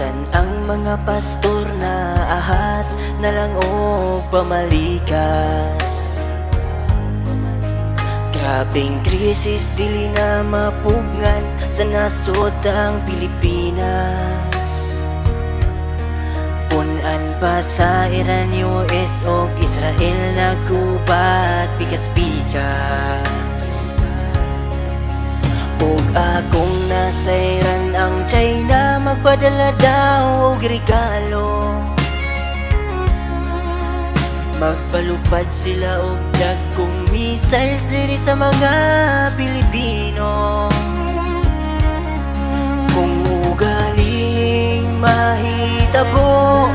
San ang mga pastor na ahat na lang o pamalikas? Grabing krisis dili na mapugnan sa nasod ang Pilipinas. Punan pa sa Iran, US o Israel naggubat bigas-bigas. Ug akong nasa Iran, ang China magpadala daw og regalo. Magpalupad sila og dagkong missiles diri sa mga Pilipino. Kung ugaling mahitabo,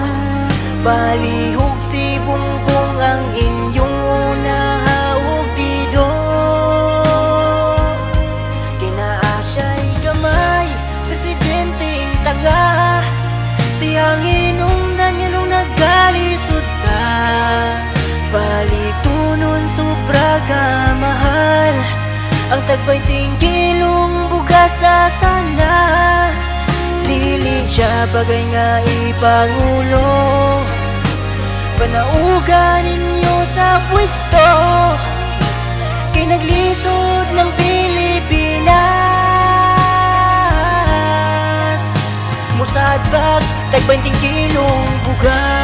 palihog si Bongbong ang inyong una ug tido. Kinaasay gamay, presidenteng tanga, siyang inungnan nga nung nagalisod ta. Palitunon sobra ka mahal, ang tag-20 kilong bugas sa sana. Dili siya bagay nga ipangulo, panauga ninyo sa pwesto, kay naglisod ng Pilipinas. Musadbag tag-20 kilong bugas.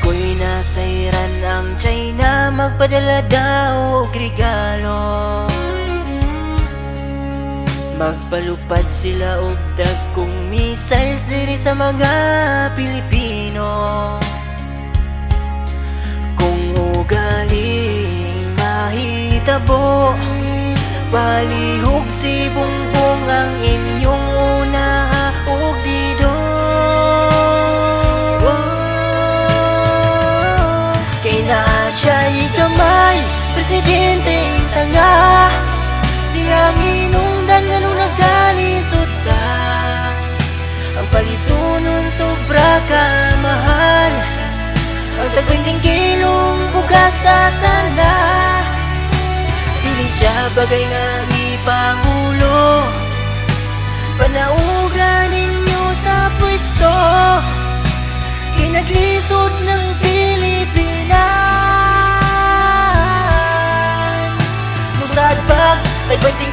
Ako'y nasa Iran, ang China magpadala daw og regalo. Magpalupad sila og dagkong missiles diri sa mga Pilipino. Kung ugaling mahitabo, palihog si Bongbong ang inyong una ug dido. Siya'y gamay, presidenteng tanga, siyang inungdan nga nung nagalisod ka. Ang palitunon sobra ka mahal, ang tag-20 kilong bugas sa sana. Dili siya bagay nga ipangulo, panauga ninyo sa pwesto, kinaglisod ng Pilipinas. Musadbag tag-20